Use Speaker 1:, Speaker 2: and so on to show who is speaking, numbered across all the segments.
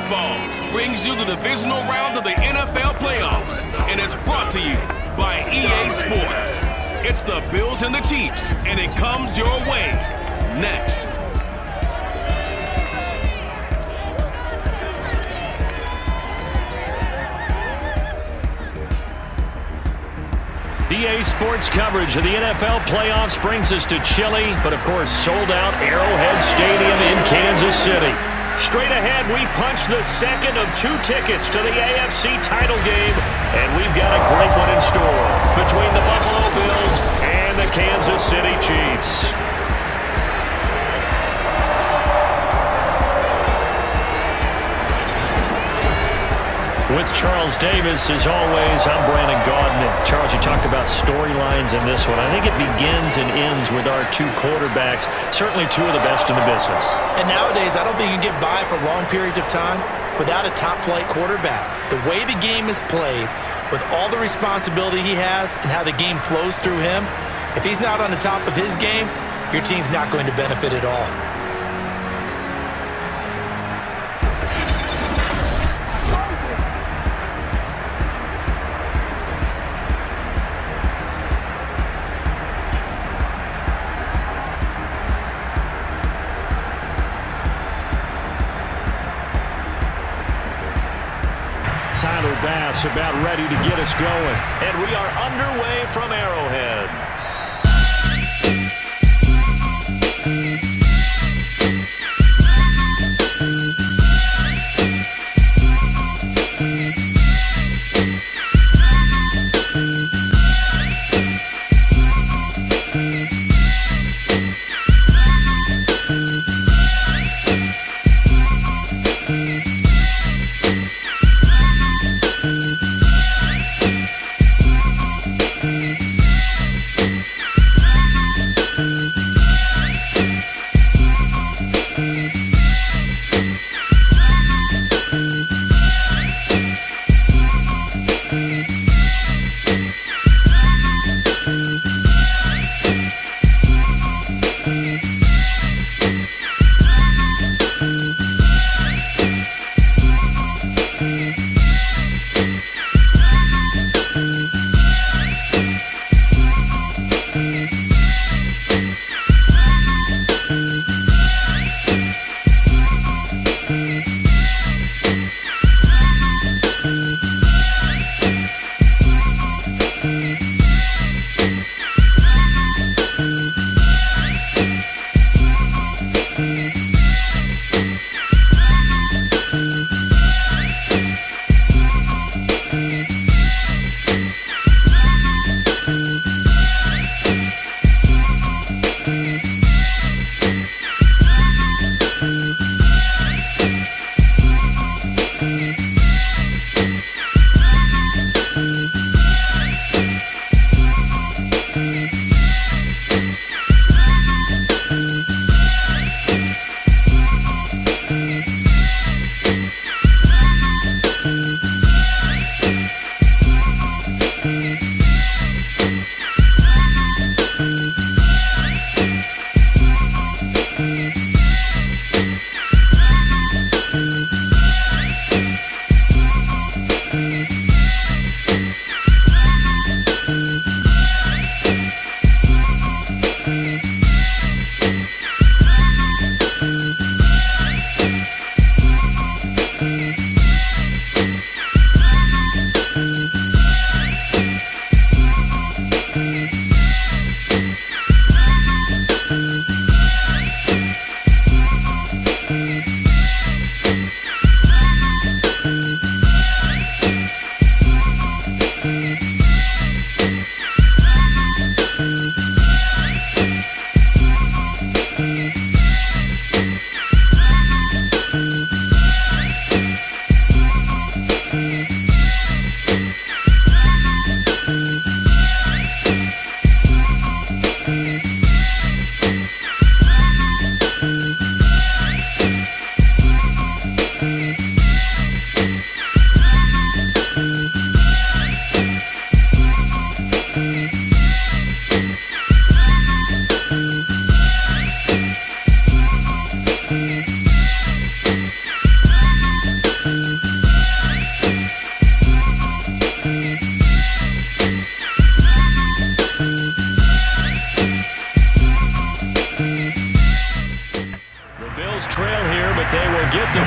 Speaker 1: football brings you the divisional round of the NFL playoffs, and it's brought to you by EA Sports. It's the Bills and the Chiefs, and it comes your way next.
Speaker 2: EA Sports coverage of the NFL playoffs brings us to chilly, but of course sold-out Arrowhead Stadium in Kansas City. Straight ahead, we punch the second of 2 tickets to the AFC title game, and we've got a great one in store between the Buffalo Bills and the Kansas City Chiefs. With Charles Davis, as always, I'm Brandon Gaudin. Charles, you talked about storylines in this one. I think it begins and ends with our 2 quarterbacks, certainly 2 of the best in the business.
Speaker 3: And nowadays, I don't think you can get by for long periods of time without a top-flight quarterback. The way the game is played, with all the responsibility he has and how the game flows through him, if he's not on the top of his game, your team's not going to benefit at all.
Speaker 2: Tyler Bass about ready to get us going. And we are underway from Arrowhead.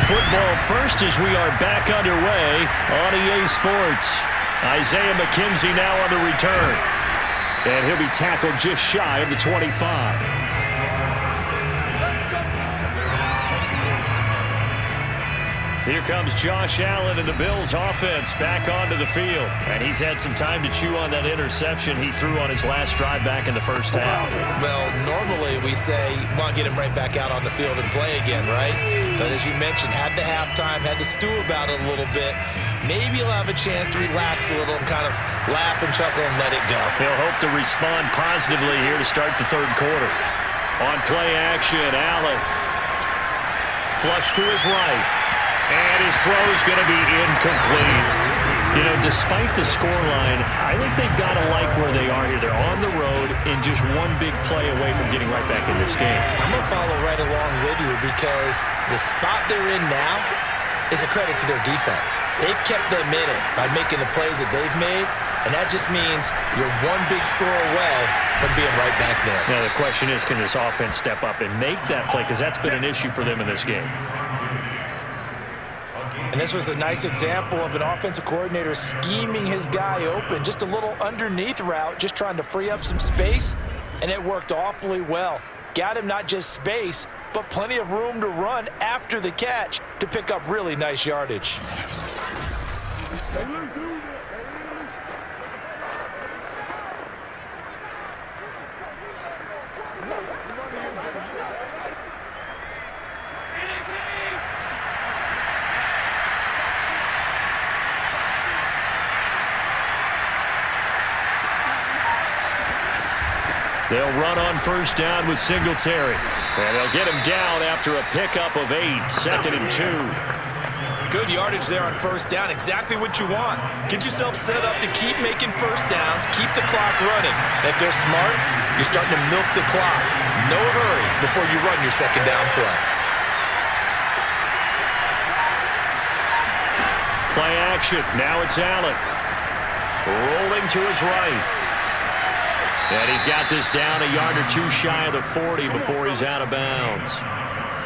Speaker 2: football first as we are back underway on EA Sports. Isaiah McKenzie now on the return. And he'll be tackled just shy of the 25. Here comes Josh Allen and the Bills offense back onto the field. And he's had some time to chew on that interception he threw on his last drive back in the first half.
Speaker 3: Well, normally we say, well, get him right back out on the field and play again, right? But as you mentioned, had the halftime, had to stew about it a little bit. Maybe he'll have a chance to relax a little and kind of laugh and chuckle and let it go.
Speaker 2: He'll hope to respond positively here to start the third quarter. On play action, Allen. Flush to his right. And his throw is going to be incomplete. You know, despite the scoreline, I think they've got to like where they are here. They're on the road and just one big play away from getting right back in this game.
Speaker 3: I'm going to follow right along with you because the spot they're in now is a credit to their defense. They've kept them in it by making the plays that they've made, and that just means you're one big score away from being right back there.
Speaker 2: Now, the question is, can this offense step up and make that play? Because that's been an issue for them in this game.
Speaker 3: And this was a nice example of an offensive coordinator scheming his guy open. Just a little underneath route, just trying to free up some space, and it worked awfully well. Got him not just space, but plenty of room to run after the catch to pick up really nice yardage.
Speaker 2: They'll run on first down with Singletary. And they'll get him down after a pickup of 8, 2nd and 2.
Speaker 3: Good yardage there on first down, exactly what you want. Get yourself set up to keep making first downs, keep the clock running. And if they're smart, you're starting to milk the clock. No hurry before you run your second down play.
Speaker 2: Play action. Now it's Allen. Rolling to his right. And he's got this down a yard or two shy of the 40 before he's out of bounds.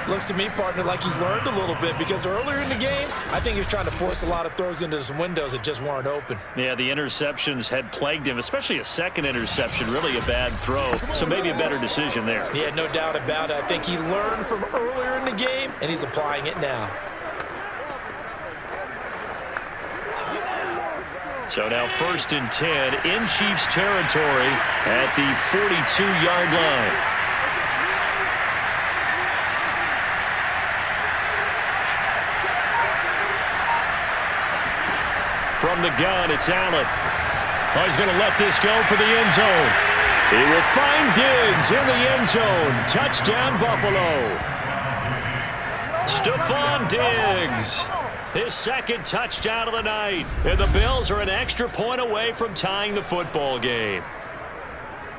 Speaker 3: Looks to me, partner, like he's learned a little bit because earlier in the game, I think he was trying to force a lot of throws into some windows that just weren't open.
Speaker 2: Yeah, the interceptions had plagued him, especially a second interception, really a bad throw. So maybe a better decision there.
Speaker 3: Yeah, no doubt about it. I think he learned from earlier in the game, and he's applying it now.
Speaker 2: So now 1st and 10 in Chiefs territory at the 42-yard line. From the gun, it's Allen. Oh, he's going to let this go for the end zone. He will find Diggs in the end zone. Touchdown, Buffalo. Stephon Diggs. His second touchdown of the night. And the Bills are an extra point away from tying the football game.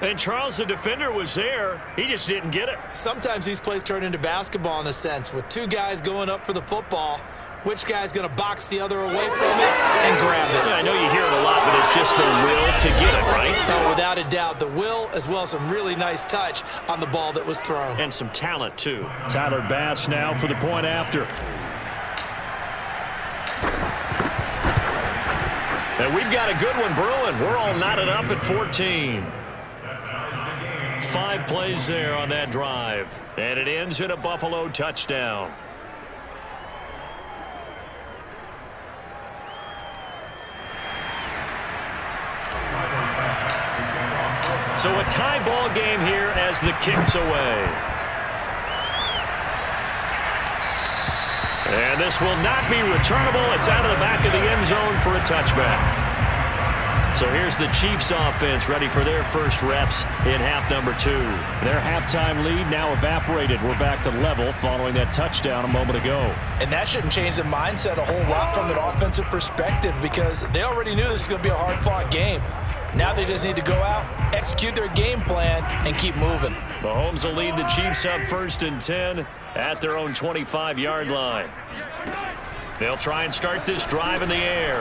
Speaker 2: And Charles, the defender, was there. He just didn't get it.
Speaker 3: Sometimes these plays turn into basketball in a sense. With two guys going up for the football, which guy's going to box the other away from it and grab it?
Speaker 2: Yeah, I know you hear it a lot, but it's just the will to get it, right?
Speaker 3: Oh, without a doubt. The will as well as some really nice touch on the ball that was thrown.
Speaker 2: And some talent, too. Tyler Bass now for the point after. And we've got a good one brewing. We're all knotted up at 14. 5 plays there on that drive. And it ends in a Buffalo touchdown. So a tie ball game here as the kick's away. And this will not be returnable. It's out of the back of the end zone for a touchback. So here's the Chiefs offense ready for their first reps in half number 2. Their halftime lead now evaporated. We're back to level following that touchdown a moment ago.
Speaker 3: And that shouldn't change the mindset a whole lot from an offensive perspective because they already knew this was going to be a hard-fought game. Now they just need to go out, execute their game plan, and keep moving.
Speaker 2: Mahomes will lead the Chiefs up 1st and 10 at their own 25-yard line. They'll try and start this drive in the air.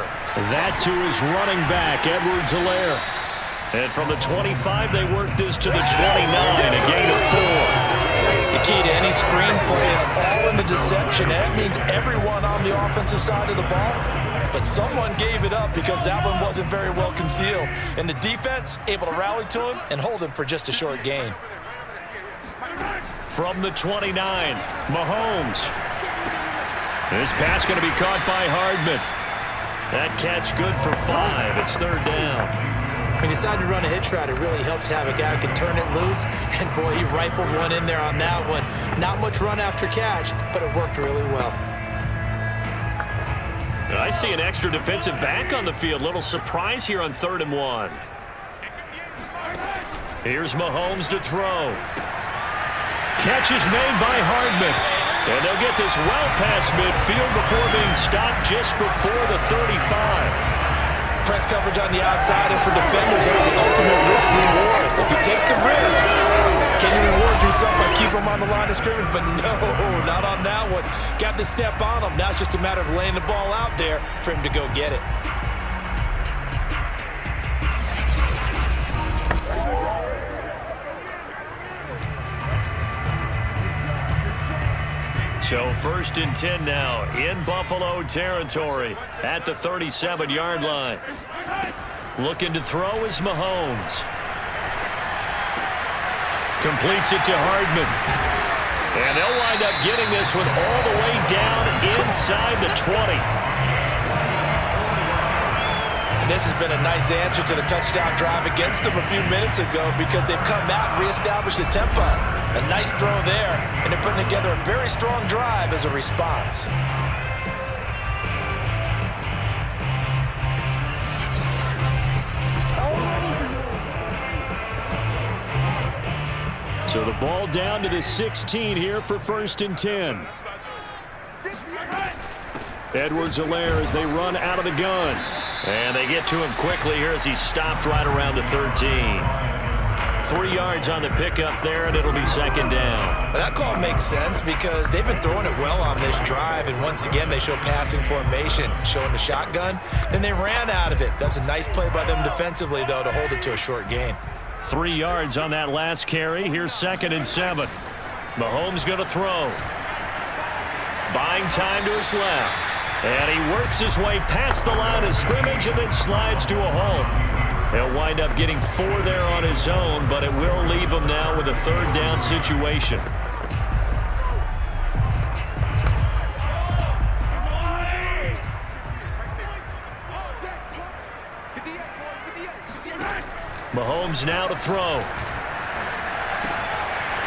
Speaker 2: That to his running back, Edwards-Helaire. And from the 25, they work this to the 29, a gain of 4.
Speaker 3: You key to any screenplay is all in the deception. That means everyone on the offensive side of the ball, but someone gave it up because that one wasn't very well concealed. And the defense able to rally to him and hold him for just a short gain.
Speaker 2: From the 29, Mahomes. This pass going to be caught by Hardman. That catch good for 5. It's third down.
Speaker 3: When he decided to run a hitch route, it really helped to have a guy who can turn it loose. And, boy, he rifled one in there on that one. Not much run after catch, but it worked really well.
Speaker 2: I see an extra defensive back on the field. Little surprise here on 3rd and 1. Here's Mahomes to throw. Catch is made by Hardman. And they'll get this well past midfield before being stopped just before the 35.
Speaker 3: Press coverage on the outside, and for defenders, that's the ultimate risk-reward. If you take the risk, can you reward yourself by keeping them on the line of scrimmage? But no, not on that one. Got the step on him. Now it's just a matter of laying the ball out there for him to go get it.
Speaker 2: So 1st and 10 now in Buffalo territory at the 37-yard line. Looking to throw is Mahomes. Completes it to Hardman. And they'll wind up getting this one all the way down inside the 20.
Speaker 3: And this has been a nice answer to the touchdown drive against them a few minutes ago because they've come out and reestablished the tempo. A nice throw there, and they're putting together a very strong drive as a response.
Speaker 2: So the ball down to the 16 here for 1st and 10. Edwards-Helaire as they run out of the gun. And they get to him quickly here as he's stopped right around the 13. 3 yards on the pickup there, and it'll be 2nd down.
Speaker 3: That call makes sense because they've been throwing it well on this drive, and once again they show passing formation, showing the shotgun. Then they ran out of it. That's a nice play by them defensively, though, to hold it to a short gain.
Speaker 2: 3 yards on that last carry. Here's 2nd and 7. Mahomes going to throw. Buying time to his left. And he works his way past the line of scrimmage and then slides to a halt. He'll wind up getting 4 there on his own, but it will leave him now with a 3rd down situation. Mahomes now to throw.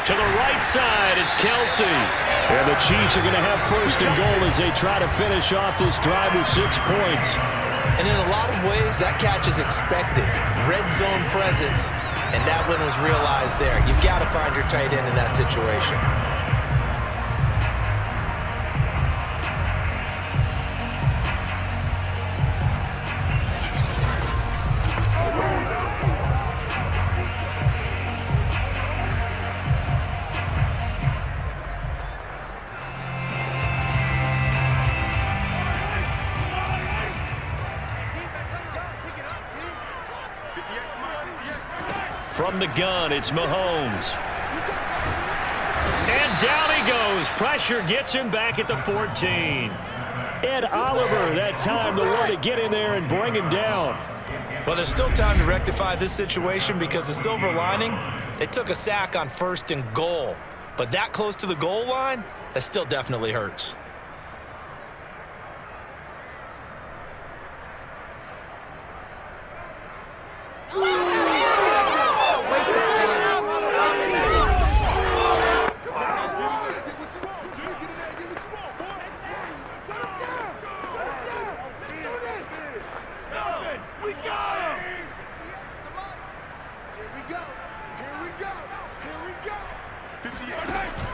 Speaker 2: To the right side, it's Kelsey. And the Chiefs are going to have 1st and goal as they try to finish off this drive with 6 points.
Speaker 3: And in a lot of ways, that catch is expected. Red zone presence, and that one was realized there. You've got to find your tight end in that situation.
Speaker 2: From the gun, it's Mahomes. And down he goes. Pressure gets him back at the 14. Ed Oliver, that time, the one to get in there and bring him down.
Speaker 3: Well, there's still time to rectify this situation because the silver lining, they took a sack on 1st and goal. But that close to the goal line, that still definitely hurts.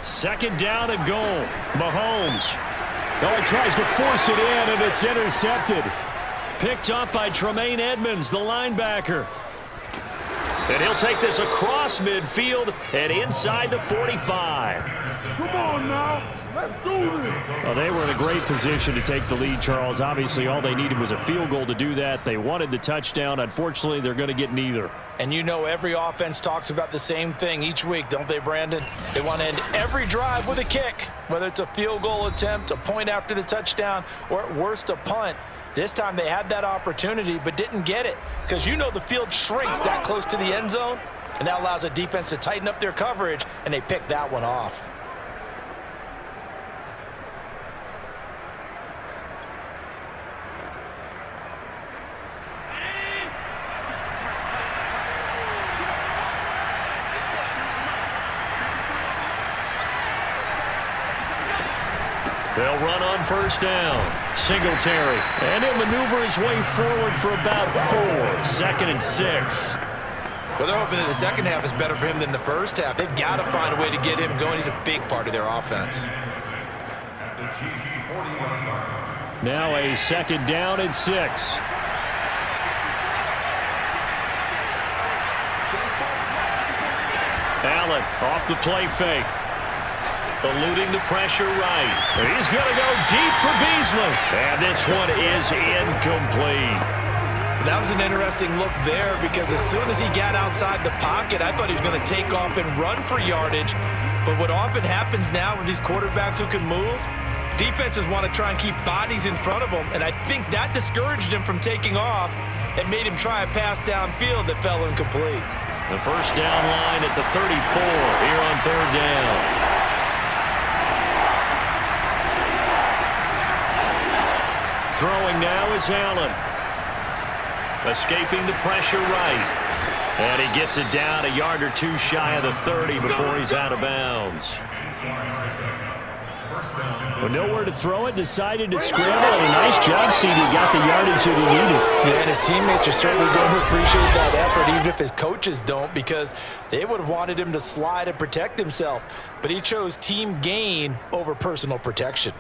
Speaker 2: Second down and goal. Mahomes. Oh, he tries to force it in, and it's intercepted. Picked up by Tremaine Edmonds, the linebacker. And he'll take this across midfield and inside the 45.
Speaker 4: Come on now. Let's do this.
Speaker 2: Well, they were in a great position to take the lead, Charles. Obviously, all they needed was a field goal to do that. They wanted the touchdown. Unfortunately, they're going to get neither.
Speaker 3: And you know every offense talks about the same thing each week, don't they, Brandon? They want to end every drive with a kick, whether it's a field goal attempt, a point after the touchdown, or at worst a punt. This time they had that opportunity but didn't get it because you know the field shrinks that close to the end zone, and that allows a defense to tighten up their coverage, and they picked that one off.
Speaker 2: They'll run on first down. Singletary. And he'll maneuver his way forward for about 4. 2nd and 6.
Speaker 3: Well, they're hoping that the second half is better for him than the first half. They've got to find a way to get him going. He's a big part of their offense.
Speaker 2: Now a 2nd down and 6. Allen off the play fake. Eluding the pressure right. He's going to go deep for Beasley. And this one is incomplete.
Speaker 3: That was an interesting look there because as soon as he got outside the pocket, I thought he was going to take off and run for yardage. But what often happens now with these quarterbacks who can move, defenses want to try and keep bodies in front of them. And I think that discouraged him from taking off and made him try a pass downfield that fell incomplete.
Speaker 2: The first down line at the 34 here on 3rd down. Throwing now is Allen. Escaping the pressure right. And he gets it down a yard or 2 shy of the 30 before he's out of bounds. With nowhere to throw it, decided to scramble. And a nice job, CD. Got the yardage that he needed.
Speaker 3: Yeah, and his teammates are certainly going to appreciate that effort, even if his coaches don't, because they would have wanted him to slide and protect himself. But he chose team gain over personal protection.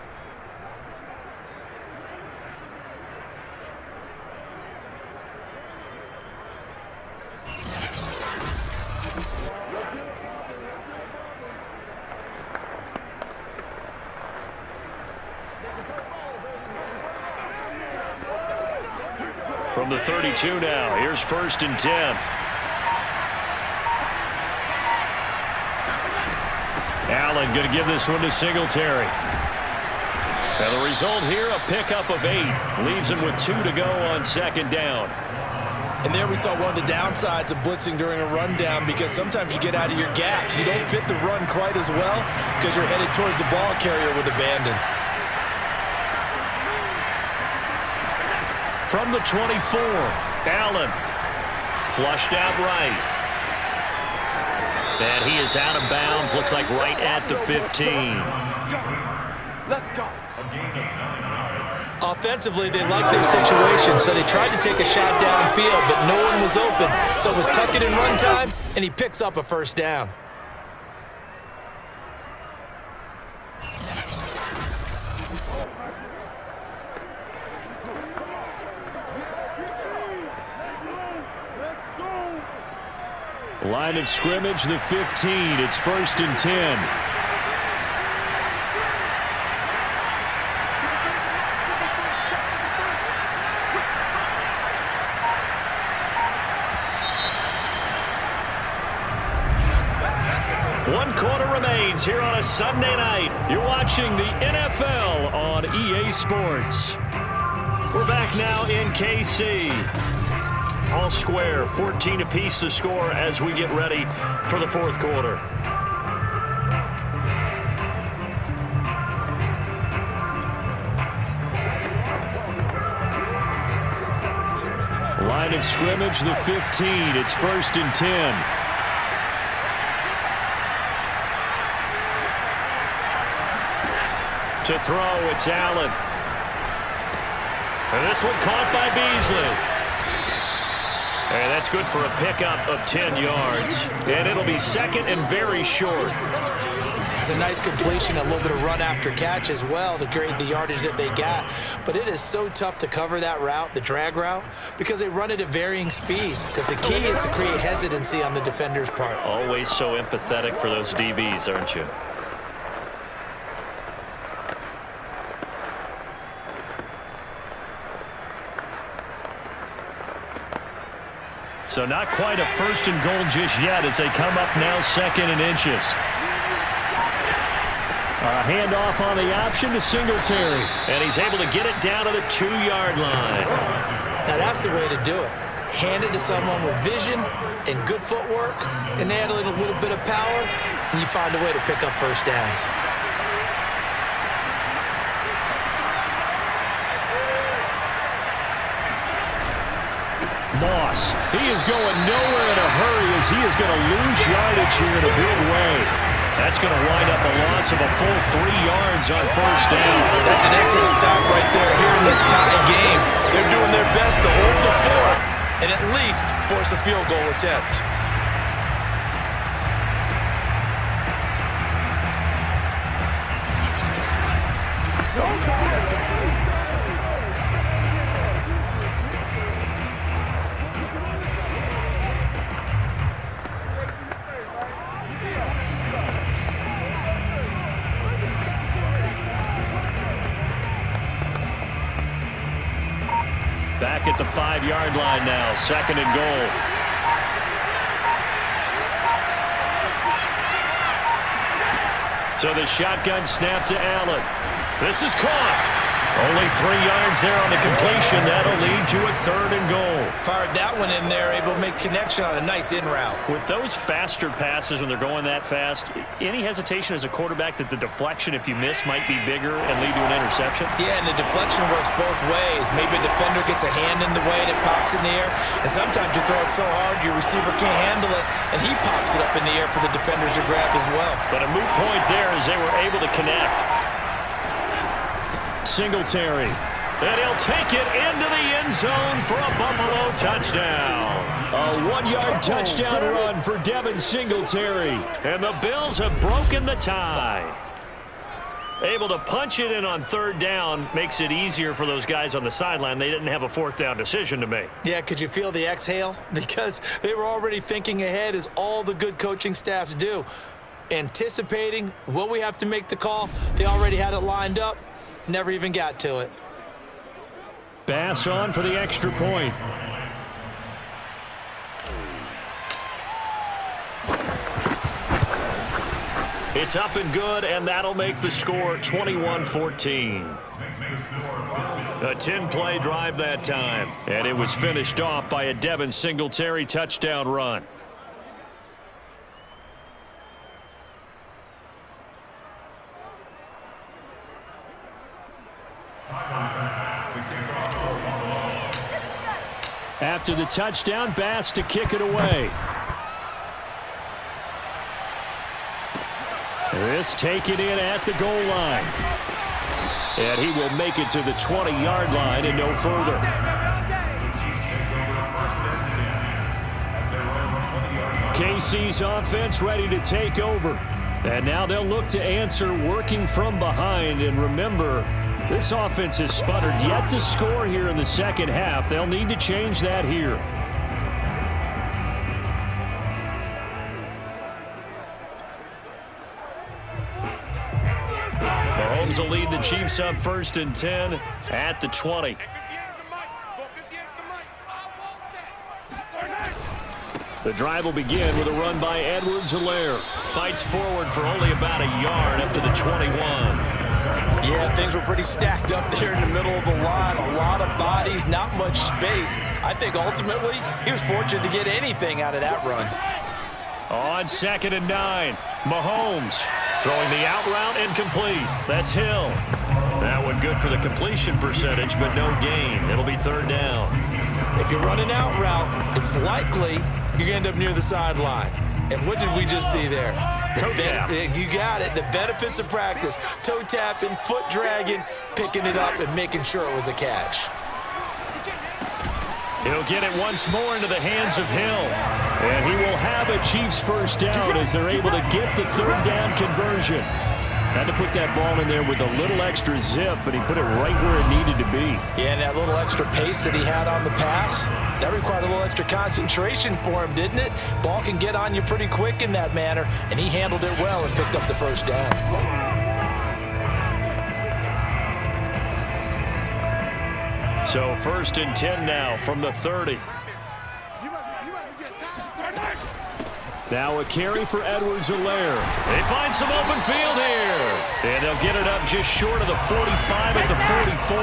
Speaker 2: From the 32 now, here's 1st and 10. Allen going to give this one to Singletary. And the result here, a pickup of 8. Leaves him with 2 to go on 2nd down.
Speaker 3: And there we saw one of the downsides of blitzing during a rundown because sometimes you get out of your gaps. You don't fit the run quite as well because you're headed towards the ball carrier with abandon.
Speaker 2: From the 24, Allen flushed out right. And he is out of bounds, looks like right at the 15.
Speaker 4: Let's go.
Speaker 3: Offensively, they liked their situation, so they tried to take a shot downfield, but no one was open. So it was tuck it in run time, and he picks up a 1st down.
Speaker 2: Line of scrimmage, the 15. It's 1st and 10. One quarter remains here on a Sunday night. You're watching the NFL on EA Sports. We're back now in KC. All square, 14 apiece to score as we get ready for the 4th quarter. Line of scrimmage, the 15. It's 1st and 10. To throw, it's Allen. And this one caught by Beasley. And that's good for a pickup of 10 yards. And it'll be 2nd and very short.
Speaker 3: It's a nice completion, a little bit of run after catch as well to create the yardage that they got. But it is so tough to cover that route, the drag route, because they run it at varying speeds. Because the key is to create hesitancy on the defender's part.
Speaker 2: Always so empathetic for those DBs, aren't you? So not quite a first and goal just yet as they come up now 2nd and inches. A handoff on the option to Singletary. And he's able to get it down to the 2-yard line.
Speaker 3: Now that's the way to do it. Hand it to someone with vision and good footwork and add a little bit of power, and you find a way to pick up first downs.
Speaker 2: Moss, he is going nowhere in a hurry as he is going to lose yardage here in a big way. That's going to wind up a loss of a full 3 yards on first down.
Speaker 3: That's an excellent stop right there here in this tie game. They're doing their best to hold the fort and at least force a field goal attempt.
Speaker 2: Back at the 5-yard line now, 2nd and goal. So the shotgun snap to Allen. This is caught. Only 3 yards there on the completion. That'll lead to a 3rd and goal.
Speaker 3: Fired that one in there, able to make connection on a nice in route.
Speaker 2: With those faster passes when they're going that fast, any hesitation as a quarterback that the deflection, if you miss, might be bigger and lead to an interception?
Speaker 3: Yeah, and the deflection works both ways. Maybe a defender gets a hand in the way and it pops in the air, and sometimes you throw it so hard your receiver can't handle it, and he pops it up in the air for the defenders to grab as well.
Speaker 2: But a moot point there as they were able to connect. Singletary, and he'll take it into the end zone for a Buffalo touchdown. A 1-yard touchdown run for Devin Singletary, and the Bills have broken the tie. Able to punch it in on 3rd down makes it easier for those guys on the sideline. They didn't have a 4th down decision to make.
Speaker 3: Yeah, could you feel the exhale? Because they were already thinking ahead, as all the good coaching staffs do. Anticipating, will we have to make the call? They already had it lined up. Never even got to it.
Speaker 2: Bass on for the extra point. It's up and good, and that'll make the score 21-14. A 10-play drive that time, and it was finished off by a Devin Singletary touchdown run. After the touchdown, Bass to kick it away. This taken in at the goal line. And he will make it to the 20-yard line and no further. KC's offense ready to take over. And now they'll look to answer working from behind. And remember, this offense has sputtered yet to score here in the second half. They'll need to change that here. Mahomes will lead the Chiefs up 1st and 10 at the 20. The drive will begin with a run by Edwards-Helaire. Fights forward for only about a yard up to the 21.
Speaker 3: Yeah, things were pretty stacked up there in the middle of the line. A lot of bodies, not much space. I think ultimately he was fortunate to get anything out of that run.
Speaker 2: On 2nd and 9, Mahomes throwing the out route incomplete. That's Hill. That one good for the completion percentage, but no gain. It'll be 3rd down.
Speaker 3: If you run an out route, it's likely you're going to end up near the sideline. And what did we just see there?
Speaker 2: Toe tap.
Speaker 3: You got it. The benefits of practice. Toe tapping, foot dragging, picking it up, and making sure it was a catch.
Speaker 2: He'll get it once more into the hands of Hill. And he will have a Chiefs first down as they're able to get the third down conversion. Had to put that ball in there with a little extra zip, but he put it right where it needed to be.
Speaker 3: Yeah, and that little extra pace that he had on the pass, that required a little extra concentration for him, didn't it? Ball can get on you pretty quick in that manner, and he handled it well and picked up the first down.
Speaker 2: So 1st and 10 now from the 30. Now a carry for Edwards-Helaire. They find some open field here. And they'll get it up just short of the 45 at the 44.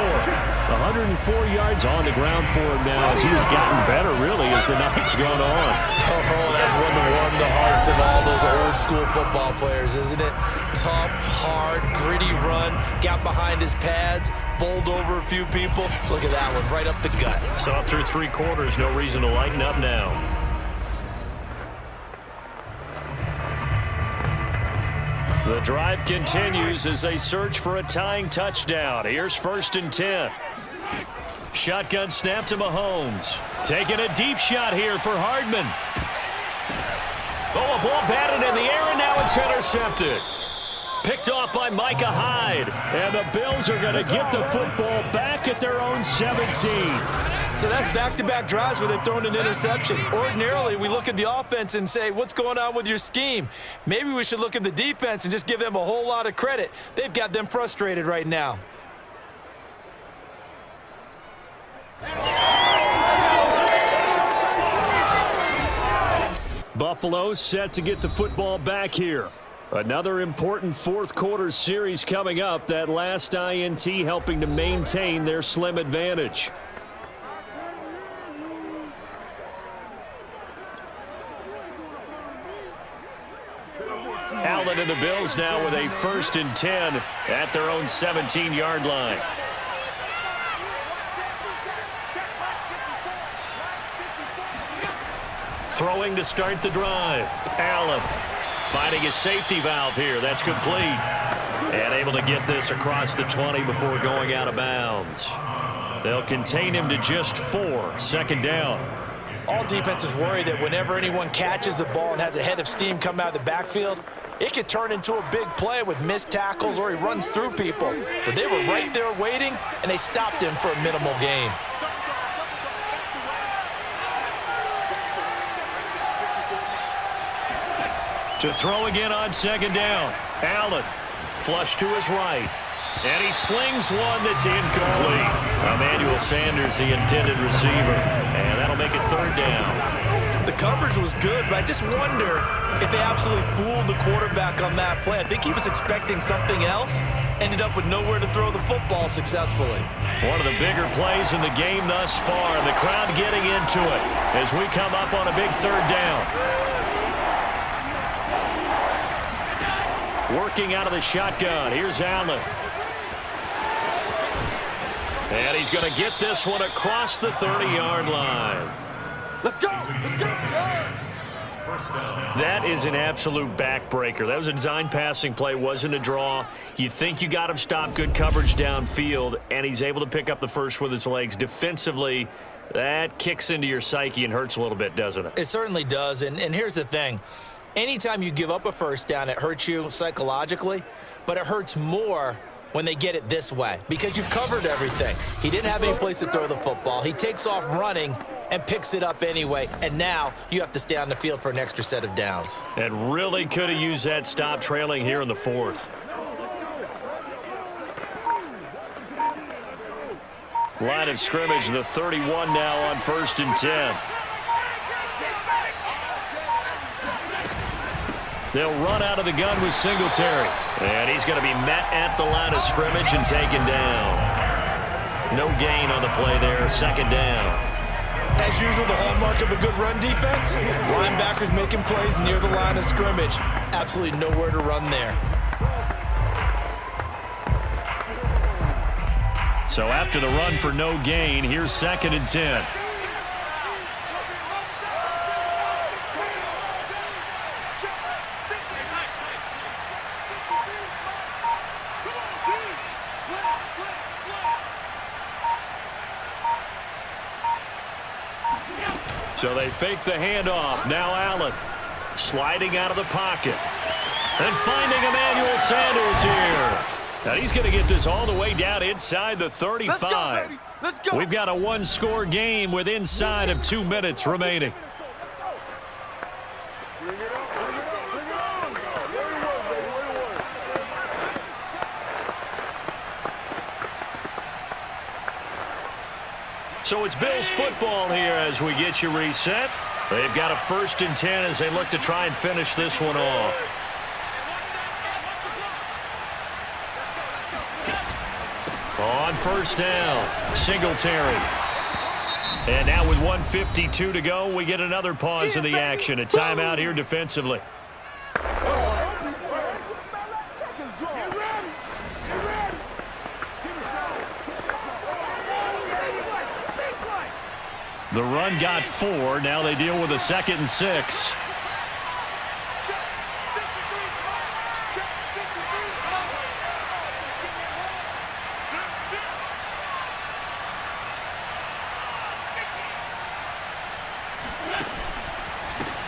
Speaker 2: 104 yards on the ground for him now as he has gotten better, really, as the night's gone on.
Speaker 3: Oh, that's one to warm the hearts of all those old-school football players, isn't it? Tough, hard, gritty run. Got behind his pads, bowled over a few people. Look at that one, right up the gut.
Speaker 2: So up through 3 quarters, no reason to lighten up now. The drive continues as they search for a tying touchdown. Here's 1st and 10. Shotgun snap to Mahomes. Taking a deep shot here for Hardman. Oh, a ball batted in the air, and now it's intercepted. Picked off by Micah Hyde. And the Bills are going to get the football back at their own 17.
Speaker 3: So that's back-to-back drives where they've thrown an interception. Ordinarily, we look at the offense and say, what's going on with your scheme? Maybe we should look at the defense and just give them a whole lot of credit. They've got them frustrated right now.
Speaker 2: Buffalo set to get the football back here. Another important 4th quarter series coming up. That last INT helping to maintain their slim advantage. Allen and the Bills now with a 1st and 10 at their own 17-yard line. Throwing to start the drive. Allen finding his safety valve here. That's complete. And able to get this across the 20 before going out of bounds. They'll contain him to just 4. 2nd down.
Speaker 3: All defenses worry that whenever anyone catches the ball and has a head of steam come out of the backfield, it could turn into a big play with missed tackles or he runs through people. But they were right there waiting, and they stopped him for a minimal gain.
Speaker 2: To throw again on 2nd down. Allen, flush to his right. And he slings one that's incomplete. Emmanuel Sanders, the intended receiver. And that'll make it 3rd down.
Speaker 3: The coverage was good, but I just wonder if they absolutely fooled the quarterback on that play. I think he was expecting something else. Ended up with nowhere to throw the football successfully.
Speaker 2: One of the bigger plays in the game thus far. The crowd getting into it as we come up on a big 3rd down. Working out of the shotgun. Here's Allen. And he's going to get this one across the 30-yard line.
Speaker 4: Let's go! Let's go!
Speaker 2: That is an absolute backbreaker. That was a design passing play, wasn't a draw. You think you got him stopped, good coverage downfield, and he's able to pick up the first with his legs. Defensively, that kicks into your psyche and hurts a little bit, doesn't it?
Speaker 3: It certainly does, and here's the thing. Anytime you give up a first down, it hurts you psychologically, but it hurts more when they get it this way because you've covered everything. He didn't have any place to throw the football. He takes off running and picks it up anyway, and now you have to stay on the field for an extra set of downs.
Speaker 2: And really could have used that stop trailing here in the 4th. Line of scrimmage, the 31 now on 1st and 10. They'll run out of the gun with Singletary. And he's going to be met at the line of scrimmage and taken down. No gain on the play there, 2nd down.
Speaker 3: As usual, the hallmark of a good run defense, linebackers making plays near the line of scrimmage. Absolutely nowhere to run there.
Speaker 2: So after the run for no gain, here's 2nd and 10. So they fake the handoff. Now Allen sliding out of the pocket. And finding Emmanuel Sanders here. Now he's going to get this all the way down inside the 35.
Speaker 4: Let's go, baby. Let's go.
Speaker 2: We've got a one-score game with inside of 2 minutes remaining. So it's Bills football here as we get you reset. They've got a 1st and 10 as they look to try and finish this one off. On 1st down, Singletary. And now with 1:52 to go, we get another pause in the action. A timeout here defensively. The run got 4. Now they deal with a 2nd and 6.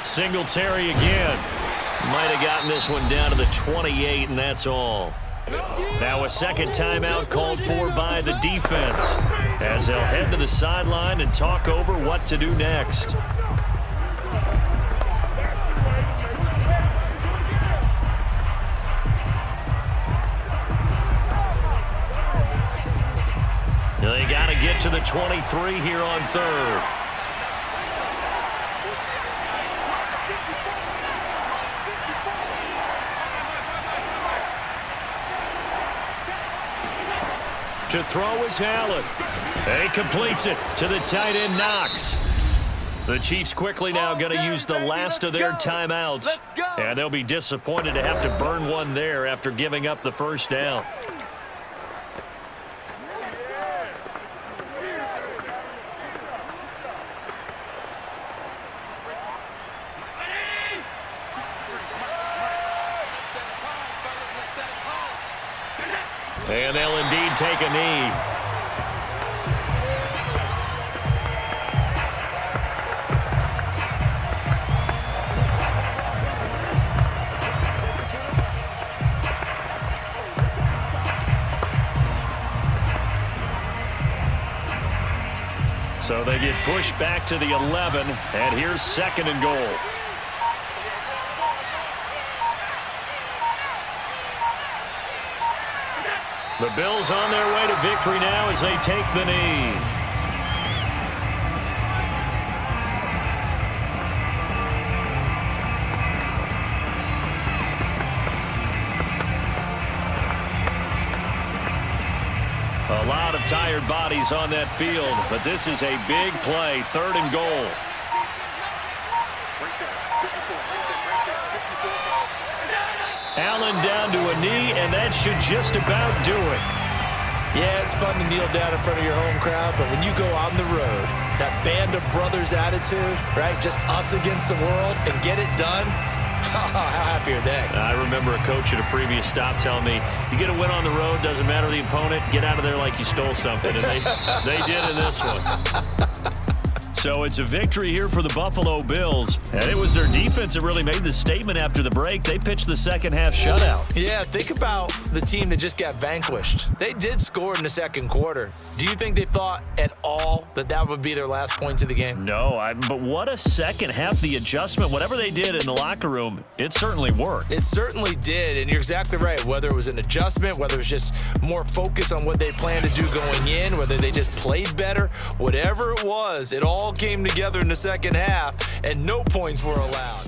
Speaker 2: Singletary again. Might have gotten this one down to the 28, and that's all. Now a 2nd timeout called for by the defense as they'll head to the sideline and talk over what to do next. They got to get to the 23 here on 3rd. To throw is Allen. And he completes it to the tight end, Knox. The Chiefs quickly now going to use the last of their timeouts. And they'll be disappointed to have to burn one there after giving up the 1st down. And they'll indeed take a knee. So they get pushed back to the 11, and here's 2nd and goal. The Bills on their way to victory now as they take the knee. A lot of tired bodies on that field, but this is a big play, 3rd and goal. Allen down to a knee, and that should just about do it.
Speaker 3: Yeah, it's fun to kneel down in front of your home crowd, but when you go on the road, that band of brothers attitude, right, just us against the world, and get it done, how happy are they?
Speaker 2: I remember a coach at a previous stop telling me, you get a win on the road, doesn't matter the opponent, get out of there like you stole something, and they did in this one. So it's a victory here for the Buffalo Bills. And it was their defense that really made the statement after the break. They pitched the second half shutout.
Speaker 3: Yeah, think about the team that just got vanquished. They did score in the second quarter. Do you think they thought at all that that would be their last points of the game?
Speaker 2: No, but what a second half. The adjustment, whatever they did in the locker room, it certainly worked.
Speaker 3: It certainly did, and you're exactly right. Whether it was an adjustment, whether it was just more focus on what they planned to do going in, whether they just played better, whatever it was, it all came together in the second half, and no points were allowed.